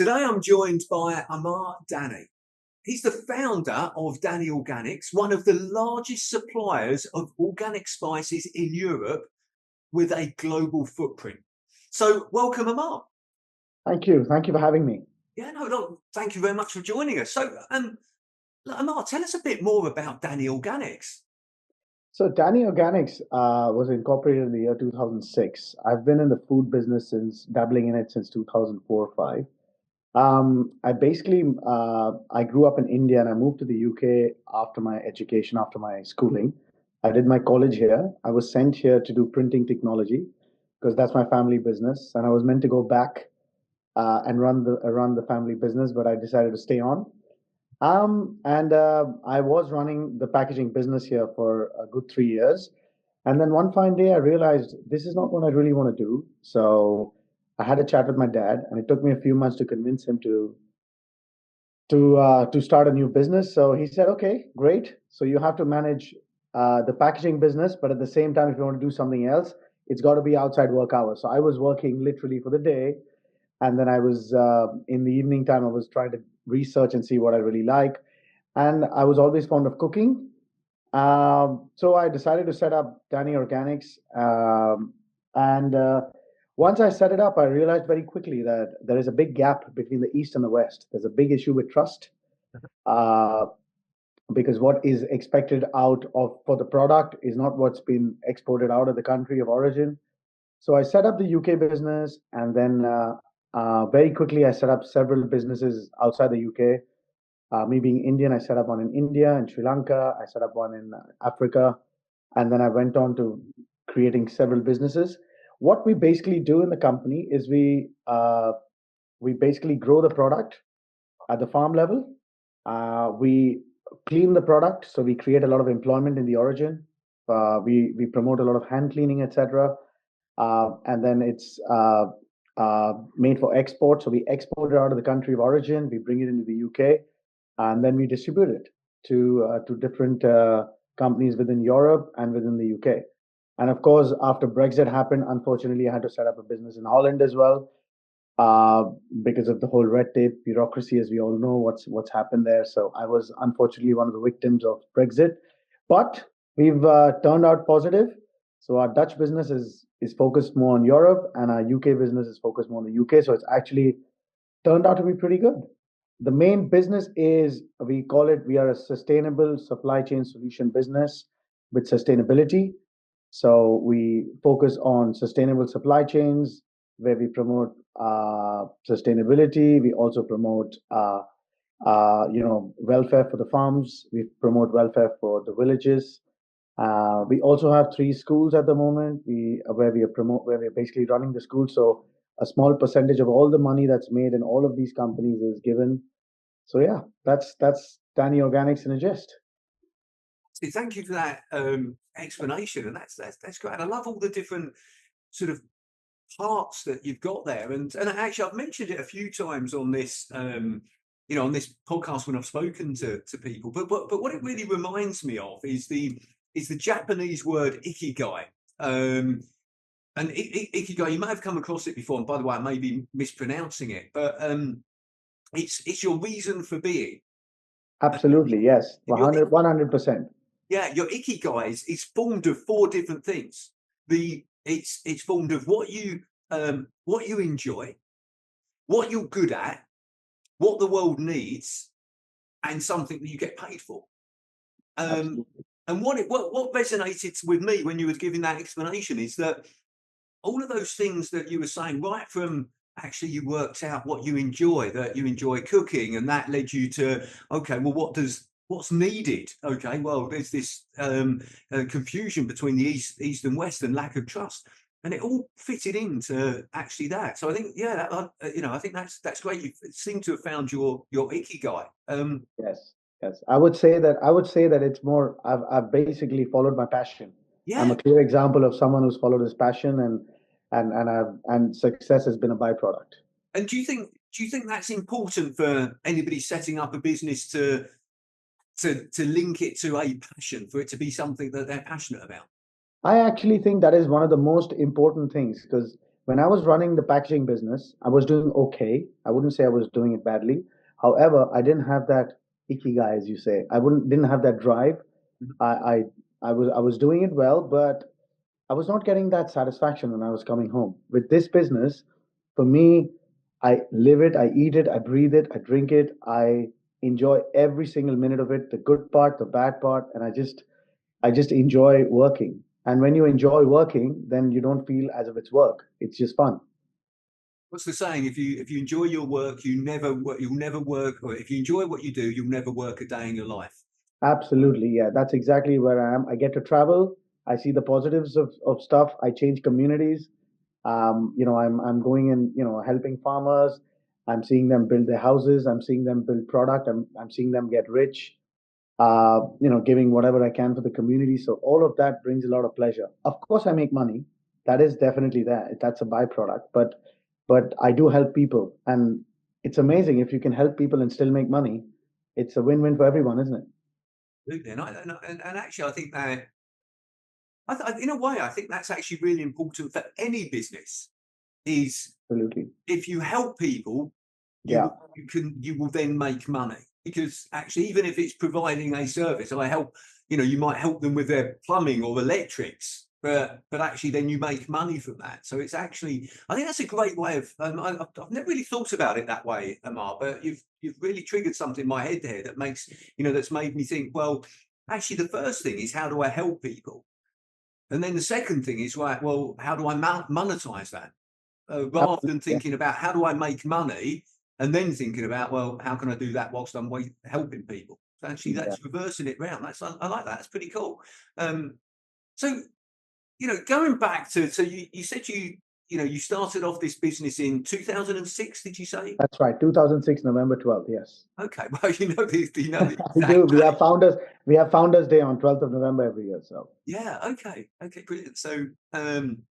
Today I'm joined by Amar Dani. He's the founder of Dani Organics, one of the largest suppliers of organic spices in Europe with a global footprint. So welcome, Amar. Thank you. Thank you for having me. Yeah, no, thank you very much for joining us. So, Amar, tell us a bit more about Dani Organics. So, Dani Organics was incorporated in the year 2006. I've been in the food business dabbling in it since 2004 or 5. I grew up in India and I moved to the UK after my education, after my schooling. I did my college here. I was sent here to do printing technology because that's my family business. And I was meant to go back and run the family business, but I decided to stay on. And I was running the packaging business here for a good 3 years. And then one fine day, I realized this is not what I really want to do. So I had a chat with my dad, and it took me a few months to convince him to start a new business. So he said, "Okay, great. So you have to manage the packaging business, but at the same time, if you want to do something else, it's got to be outside work hours." So I was working literally for the day, and then I was in the evening time. I was trying to research and see what I really like, and I was always fond of cooking. So I decided to set up Dani Organics, and once I set it up, I realized very quickly that there is a big gap between the East and the West. There's a big issue with trust, uh, because what is expected out of for the product is not what's been exported out of the country of origin. So I set up the UK business, and then very quickly I set up several businesses outside the UK. Me being Indian, I set up one in India and Sri Lanka. I set up one in Africa, and then I went on to creating several businesses. What we basically do in the company is we basically grow the product at the farm level. We clean the product, so we create a lot of employment in the origin. We promote a lot of hand cleaning, etc. And then it's made for export. So we export it out of the country of origin. We bring it into the UK, and then we distribute it to different companies within Europe and within the UK. And of course, after Brexit happened, unfortunately, I had to set up a business in Holland as well, uh, because of the whole red tape bureaucracy, as we all know what's happened there. So I was unfortunately one of the victims of Brexit, but we've turned out positive. So our Dutch business is focused more on Europe, and our UK business is focused more on the UK. So it's actually turned out to be pretty good. The main business is, we are a sustainable supply chain solution business with sustainability. So we focus on sustainable supply chains where we promote sustainability. We also promote welfare for the farms. We promote welfare for the villages. We also have 3 schools at the moment. Where we are basically running the school. So a small percentage of all the money that's made in all of these companies is given. So yeah, that's Dani Organics in a gist. Thank you for that explanation, and that's great. And I love all the different sort of parts that you've got there. And actually, I've mentioned it a few times on this, on this podcast when I've spoken to people. But what it really reminds me of is the Japanese word ikigai. And ikigai, you may have come across it before. And by the way, I may be mispronouncing it, but it's your reason for being. Absolutely, yes, 100%. Yeah, your ikigai is formed of 4 different things. It's formed of what you enjoy, what you're good at, what the world needs, and something that you get paid for. And what resonated with me when you were giving that explanation is that all of those things that you were saying, right from actually you worked out what you enjoy, that you enjoy cooking, and that led you to, okay, well, what's needed? Okay, well, there's this confusion between the East and West and lack of trust, and it all fitted into actually that. So I think, I think that's great. You seem to have found your ikigai. Yes, yes. I would say that it's more. I've basically followed my passion. I'm Yeah. a clear example of someone who's followed his passion, and success has been a byproduct. And do you think that's important for anybody setting up a business to link it to a passion, for it to be something that they're passionate about? I actually think that is one of the most important things because when I was running the packaging business, I was doing okay. I wouldn't say I was doing it badly. However, I didn't have that ikigai, as you say. I wouldn't didn't have that drive. Mhm. I I, I was doing it well, but I was not getting that satisfaction when I was coming home. With this business, for me, I live it, I eat it, I breathe it, I drink it, I enjoy every single minute of it, the good part, the bad part, and I just enjoy working. And when you enjoy working, then you don't feel as if it's work. It's just fun. What's the saying? If you enjoy your work, you'll never work. Or if you enjoy what you do, you'll never work a day in your life. Absolutely, yeah. That's exactly where I am. I get to travel. I see the positives of stuff. I change communities. I'm going and helping farmers. I'm seeing them build their houses. I'm seeing them build product. I'm seeing them get rich. Giving whatever I can for the community. So all of that brings a lot of pleasure. Of course, I make money. That is definitely that. That's a byproduct. But I do help people, and it's amazing if you can help people and still make money. It's a win-win for everyone, isn't it? Absolutely. And actually, I think that in a way, I think that's actually really important for any business. Is Absolutely. if you help people, Yeah. you will then make money, because actually, even if it's providing a service, I help, you might help them with their plumbing or electrics, but actually then you make money from that. So it's actually, I think that's a great way of, I've never really thought about it that way, Amar, but you've really triggered something in my head there that makes, that's made me think, well, actually the first thing is, how do I help people? And then the second thing is, right, well, how do I monetize that? Rather than Absolutely. Yeah. thinking about how do I make money, and then thinking about, well, how can I do that whilst I'm helping people? So actually, Yeah. that's reversing it round. I like that. That's pretty cool. So going back to, so you said you started off this business in 2006. Did you say? That's right. 2006, November 12th. Yes. Okay, well, you know the I do. exact date. We have Founders Day on 12th of November every year. So Yeah. Okay. Brilliant. So I'm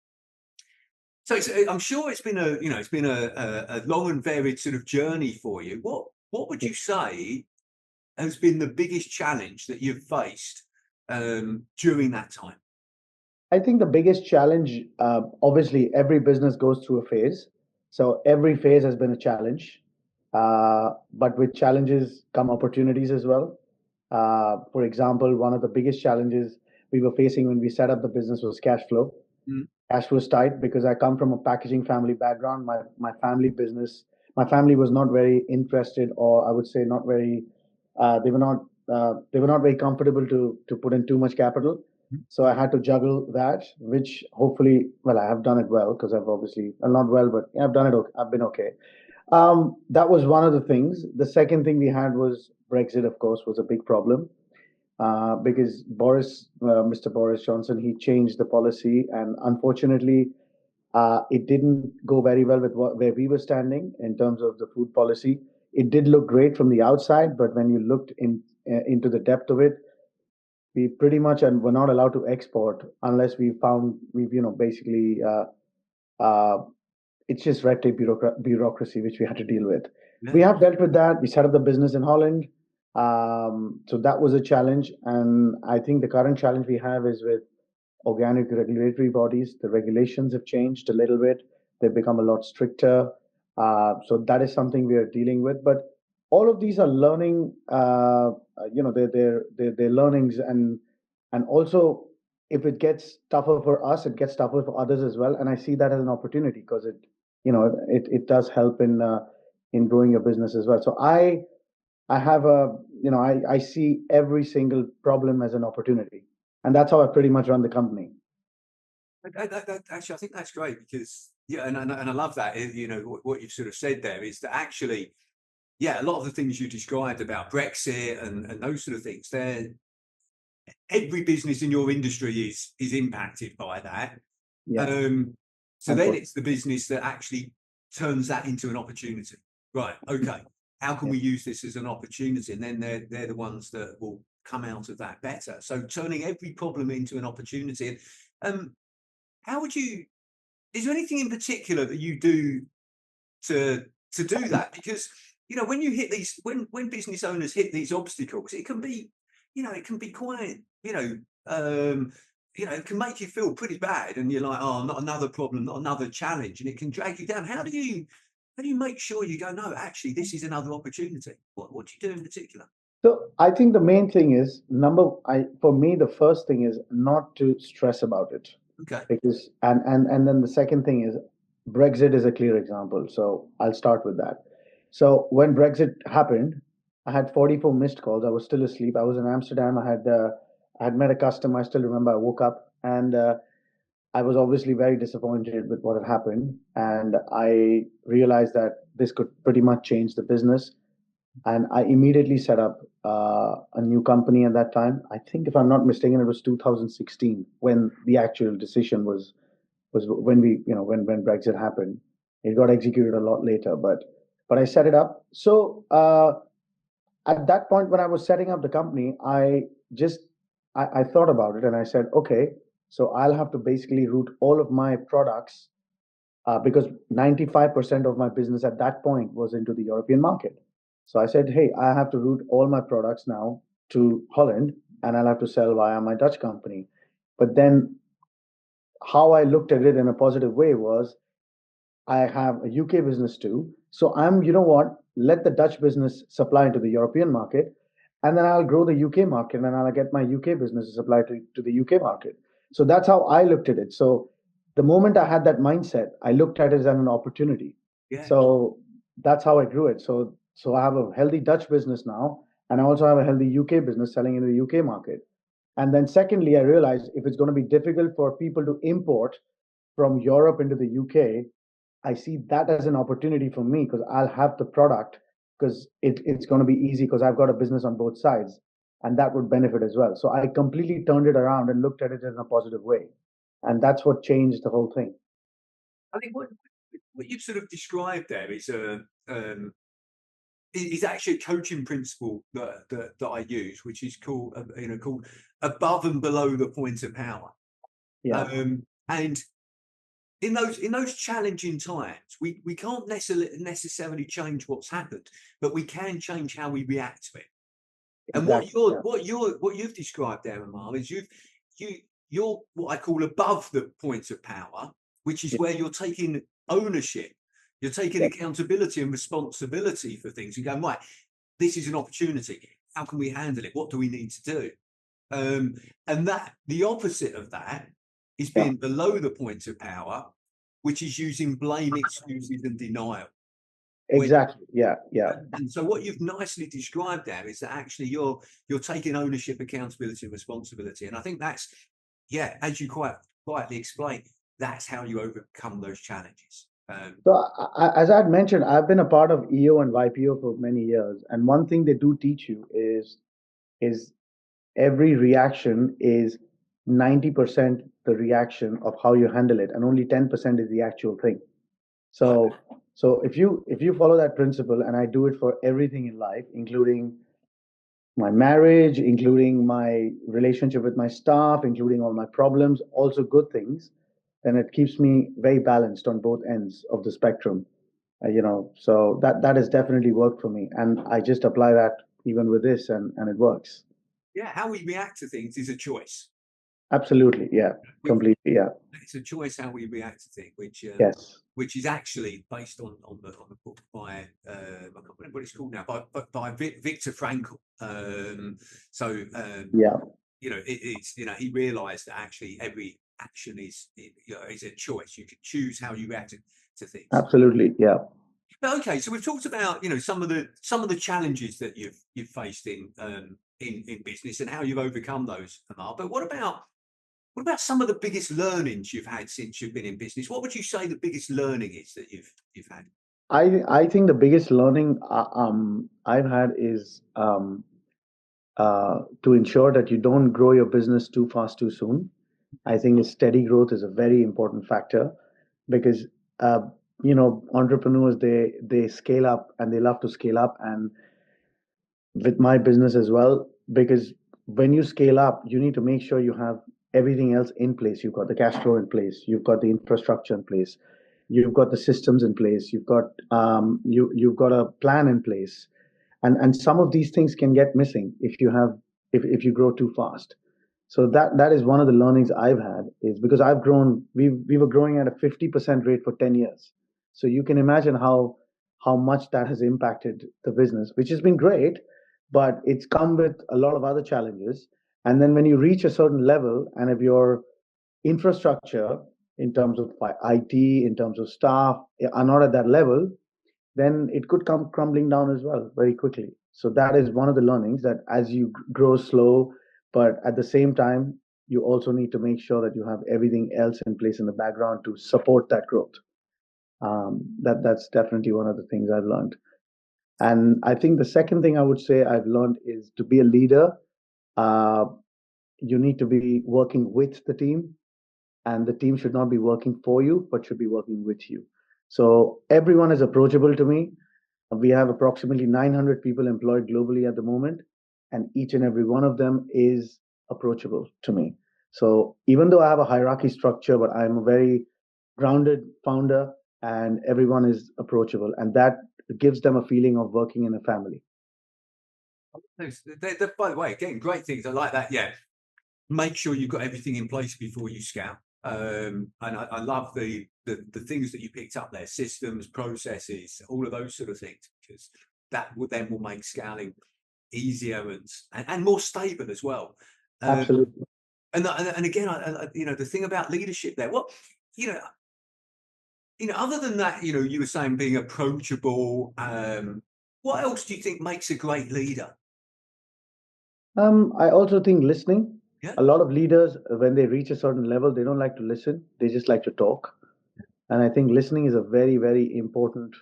sure it's been a long and varied sort of journey for you. What would yeah. you say has been the biggest challenge that you've faced during that time? I think the biggest challenge, obviously, every business goes through a phase. So every phase has been a challenge. But with challenges come opportunities as well. For example, one of the biggest challenges we were facing when we set up the business was cash flow. Mm, Cash was tight because I come from a packaging family background. My family business, my family was not very interested, or I would say not very. They were not very comfortable to put in too much capital. mm, So I had to juggle that, which hopefully, well, I have done it well because I've obviously, well, not well, but yeah, I've done it. I've been okay. That was one of the things. The second thing we had was Brexit, of course, was a big problem because Mr. Boris Johnson, he changed the policy, and unfortunately, it didn't go very well with where we were standing in terms of the food policy. It did look great from the outside, but when you looked into the depth of it, we pretty much and were not allowed to export unless we've basically uh, it's just red tape bureaucracy which we had to deal with. yeah. We have dealt with that. We set up the business in Holland, so that was a challenge, and I think the current challenge we have is with organic regulatory bodies. The regulations have changed a little bit. They've become a lot stricter. So that is something we are dealing with. But all of these are learning. They're learnings, and also if it gets tougher for us, it gets tougher for others as well. And I see that as an opportunity because it does help in growing your business as well. So I have I see every single problem as an opportunity, and that's how I pretty much run the company. Actually, I think that's great, because yeah, and I love that. What you've sort of said there is that actually, yeah, a lot of the things you described about Brexit and those sort of things, every business in your industry is impacted by that. Yeah, Um, so then unfortunately. it's the business that actually turns that into an opportunity. Right. Okay. How can Yeah. we use this as an opportunity? And then they're the ones that will come out of that better. So turning every problem into an opportunity. Um, how would you? Is there anything in particular that you do to do that? Because when you hit these, when business owners hit these obstacles, it can be, it can be quite, um, it can make you feel pretty bad, and you're like, oh, not another problem, not another challenge, and it can drag you down. How do you make sure you go, no, actually, this is another opportunity? What do you do in particular? So I think the main thing is for me the first thing is not to stress about it, Okay. because and then the second thing is Brexit is a clear example. So I'll start with that. So when Brexit happened, I had 44 missed calls. I was still asleep. I was in Amsterdam. I had met a customer. I still remember. I woke up and I was obviously very disappointed with what had happened, and I realized that this could pretty much change the business. And I immediately set up a new company at that time. I think, if I'm not mistaken, it was 2016 when the actual decision was when we when Brexit happened. It got executed a lot later, but I set it up. So at that point, when I was setting up the company, just I thought about it and I said, okay, so I'll have to basically route all of my products because 95% of my business at that point was into the European market. So I said, hey, I have to route all my products now to Holland and I'll have to sell via my Dutch company. But then how I looked at it in a positive way was I have a UK business too. So you know what, let the Dutch business supply into the European market, and then I'll grow the UK market and I'll get my UK business to supply to the UK market. So that's how I looked at it. So the moment I had that mindset, I looked at it as an opportunity. Yeah. So that's how I grew it. So I have a healthy Dutch business now, and I also have a healthy UK business selling into the UK market. And then secondly, I realized if it's going to be difficult for people to import from Europe into the UK, I see that as an opportunity for me because I'll have the product because it's going to be easy because I've got a business on both sides, and that would benefit as well. So I completely turned it around and looked at it in a positive way. And that's what changed the whole thing. I think what you've sort of described there is actually a coaching principle that I use, which is called above and below the point of power. Yeah, And in those challenging times, we can't necessarily change what's happened, but we can change how we react to it. And exactly. Yeah, what you've described there, Amar, is you're what I call above the point of power, which is yeah, where you're taking ownership, you're taking yeah, accountability and responsibility for things, and going, right, this is an opportunity. How can we handle it? What do we need to do? Um, and that the opposite of that is yeah. being below the point of power, which is using blame, excuses, and denial. When Exactly. Yeah, yeah. and so what you've nicely described there is that actually you're taking ownership, accountability, and responsibility. And I think that's, yeah, as you quite quietly explained, that's how you overcome those challenges. So, as I had mentioned, I've been a part of EO and YPO for many years, and one thing they do teach you is every reaction is 90% the reaction of how you handle it, and only 10% is the actual thing. Right. So if you follow that principle, and I do it for everything in life, including my marriage, including my relationship with my staff, including all my problems, also good things, then it keeps me very balanced on both ends of the spectrum. So that has definitely worked for me, and I just apply that even with this, and it works. Yeah, how we react to things is a choice. Absolutely, yeah, We, completely, yeah, it's a choice how we react to things, yes, which is actually based on the book by I can't remember what it's called now, by Viktor Frankl. So yeah, it's he realised that actually every action is a choice. You can choose how you react to things. absolutely, yeah. But okay, so we've talked about some of the challenges that you've faced in business and how you've overcome those, Amar. But what about some of the biggest learnings you've had since you've been in business? What would you say the biggest learning is that you've had? I think the biggest learning I've had is to ensure that you don't grow your business too fast too soon. I think steady growth is a very important factor because uh, entrepreneurs they scale up and they love to scale up, and with my business as well, because when you scale up, you need to make sure you have everything else in place. You've got the cash flow in place, you've got the infrastructure in place, you've got the systems in place, you've got a plan in place, and some of these things can get missing if you grow too fast. So that is one of the learnings I've had, is because I've grown. We were growing at a 50% rate for 10 years. So you can imagine how much that has impacted the business, which has been great, but it's come with a lot of other challenges. And then when you reach a certain level, and if your infrastructure in terms of IT, in terms of staff, are not at that level, then it could come crumbling down as well very quickly. So that is one of the learnings, that as you grow slow, but at the same time, you also need to make sure that you have everything else in place in the background to support that growth. That's definitely one of the things I've learned. And I think the second thing I would say I've learned is to be a leader. Uh, you need to be working with the team, and the team should not be working for you, but should be working with you. So everyone is approachable to me. We have approximately 900 people employed globally at the moment, and each and every one of them is approachable to me. So even though I have a hierarchy structure, but I'm a very grounded founder, and everyone is approachable, and that gives them a feeling of working in a family. By the way, again, great things. I like that. Yeah, make sure you've got everything in place before you scale. And I love the things that you picked up there: systems, processes, all of those sort of things, because that will make scaling easier and more stable as well. Absolutely. And again, the thing about leadership there, what you know, other than that, you were saying being approachable. What else do you think makes a great leader? I also think listening. Yeah. A lot of leaders, when they reach a certain level, they don't like to listen. They just like to talk. And I think listening is a very, very important.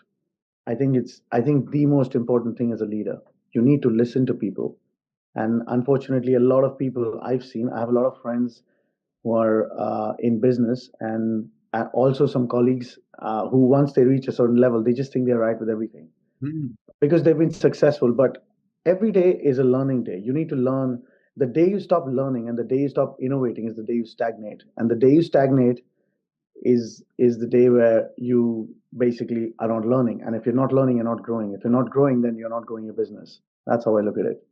I think the most important thing as a leader. You need to listen to people. And unfortunately, a lot of people I've seen, I have a lot of friends who are in business, and also some colleagues who, once they reach a certain level, they just think they're right with everything Mm. because they've been successful. But every day is a learning day. You need to learn. The day you stop learning and the day you stop innovating is the day you stagnate. And the day you stagnate is the day where you basically are not learning. And if you're not learning, you're not growing. If you're not growing, then you're not growing your business. That's how I look at it.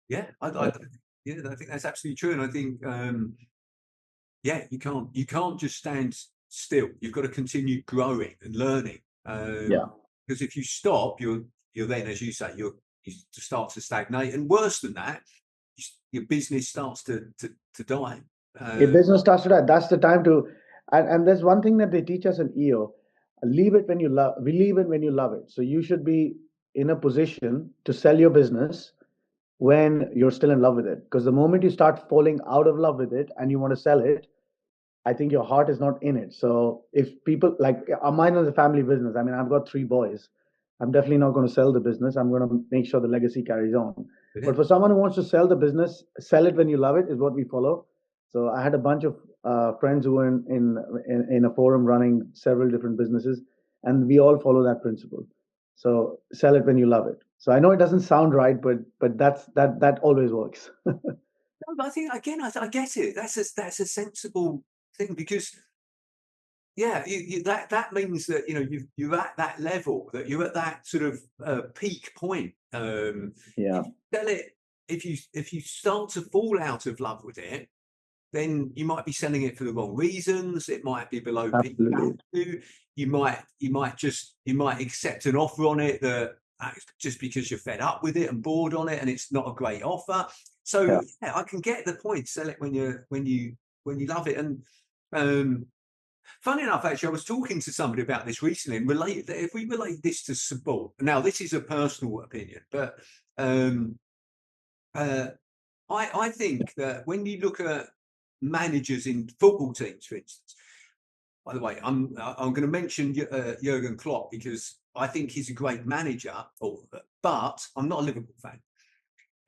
Yeah, yeah, I think that's absolutely true. And I think, yeah, you can't just stand still. You've got to continue growing and learning. Yeah. Because if you stop, you're then, as you say, you start to stagnate, and worse than that, your business starts to die. If business starts to die, that's the time to. And there's one thing that they teach us in EO: leave it when you love. We leave it when you love it. So you should be in a position to sell your business when you're still in love with it. Because the moment you start falling out of love with it and you want to sell it, I think your heart is not in it. So if people like mine is a family business. I mean, I've got three boys. I'm definitely not going to sell the business. I'm going to make sure the legacy carries on. Yeah. But for someone who wants to sell the business, sell it when you love it is what we follow. So I had a bunch of friends who were in a forum running several different businesses, and we all follow that principle. So sell it when you love it. So I know it doesn't sound right, but that always works. No, but I think again, I get it. That's a sensible thing, because yeah, that means that you're at that level, that you're at that sort of peak point. Yeah, If you sell it, if you start to fall out of love with it, then you might be selling it for the wrong reasons. It might be below peak absolutely. value. You might accept an offer on it that just because you're fed up with it and bored on it, and it's not a great offer. So Yeah. yeah, I can get the point. Sell it when you love it. And funny enough, actually, I was talking to somebody about this recently, and related that if we relate this to support. Now, this is a personal opinion, but uh, I think that when you look at managers in football teams, for instance. By the way, I'm going to mention Jurgen Klopp, because I think he's a great manager. But I'm not a Liverpool fan.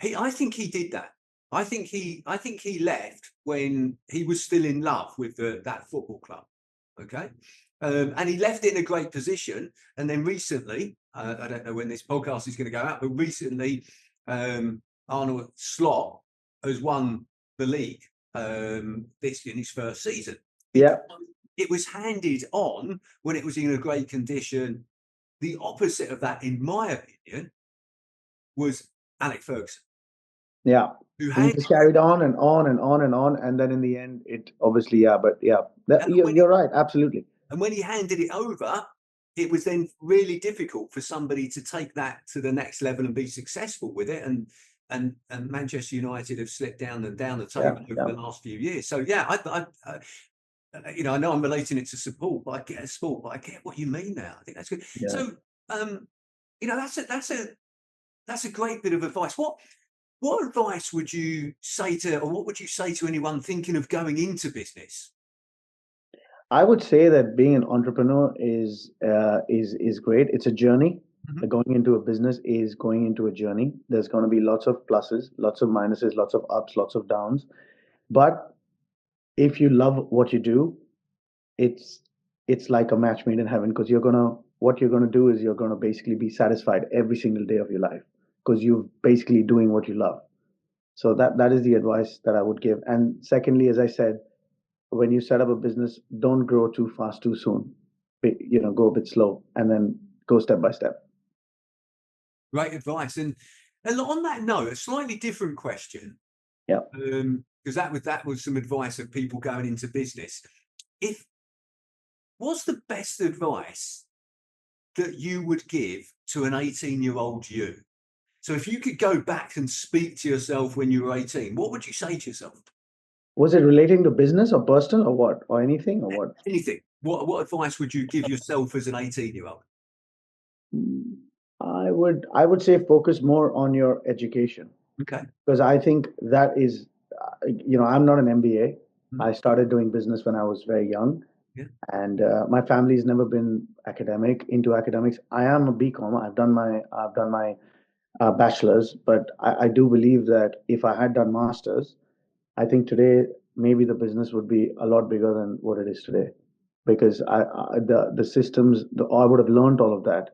I think he did that. I think he left when he was still in love with that football club. Okay. And he left it in a great position. And then recently, I don't know when this podcast is going to go out, but recently, Arnold Slot has won the league this in his first season, Yeah. because it was handed on when it was in a great condition. The opposite of that, in my opinion, was Alex Ferguson. Yeah. who He handed just carried on and on and on and on, and then in the end, it obviously, yeah, but yeah, that, and you're right, absolutely. when he handed it over, it was then really difficult for somebody to take that to the next level and be successful with it. And Manchester United have slipped down the Yeah, table over yeah, the last few years. So yeah, I know I'm relating it to sport, but I get what you mean now. I think that's good. yeah. So that's a great bit of advice. What advice would you say to, or what would you say to anyone thinking of going into business? I would say that being an entrepreneur is great. It's a journey. Mhm. Going into a business is going into a journey. There's going to be lots of pluses, lots of minuses, lots of ups, lots of downs. But if you love what you do, it's it's like a match made in heaven, because what you're gonna do is you're gonna basically be satisfied every single day of your life, because you're basically doing what you love. So that is the advice that I would give. And secondly, as I said, when you set up a business, don't grow too fast too soon. Go a bit slow and then go step by step. Great advice. And on that note, a slightly different question, Yeah. because that was some advice of people going into business. If What's the best advice that you would give to an 18-year-old you? So if you could go back and speak to yourself when you were 18, what would you say to yourself? Was it relating to business or personal or what? Or anything or what? Anything. What advice would you give yourself as an 18-year-old? Mm, I would say focus more on your education, Okay. because I think that is, I'm not an MBA. Mm, I started doing business when I was very young, yeah. and my family's never been into academics. I am a BCom. I've done my bachelor's, but I do believe that if I had done masters, I think today maybe the business would be a lot bigger than what it is today, because the systems, I would have learned all of that,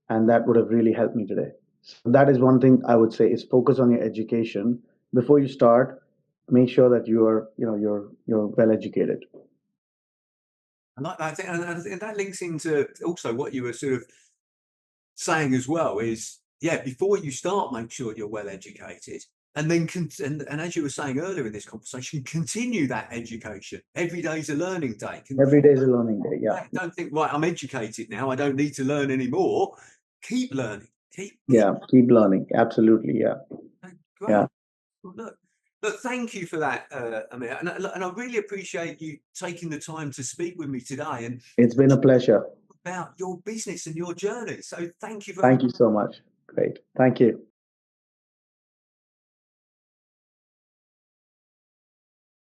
and that would have really helped me today. So that is one thing I would say, is focus on your education before you start. Make sure that you're well educated. I like that. I think that links into also what you were sort of saying as well is, yeah, before you start, make sure you're well educated. And then, and as you were saying earlier in this conversation, continue that education. Every day's a learning day. Every day is a learning day. Yeah, Don't think, right, I'm educated now, I don't need to learn anymore. Keep learning. Keep yeah. Keep learning. Absolutely. Yeah, great. yeah. Well, look, thank you for that, Amir. And I really appreciate you taking the time to speak with me today and It's been a pleasure. about your business and your journey. So thank you very Thank much. you so much. Great. Thank you.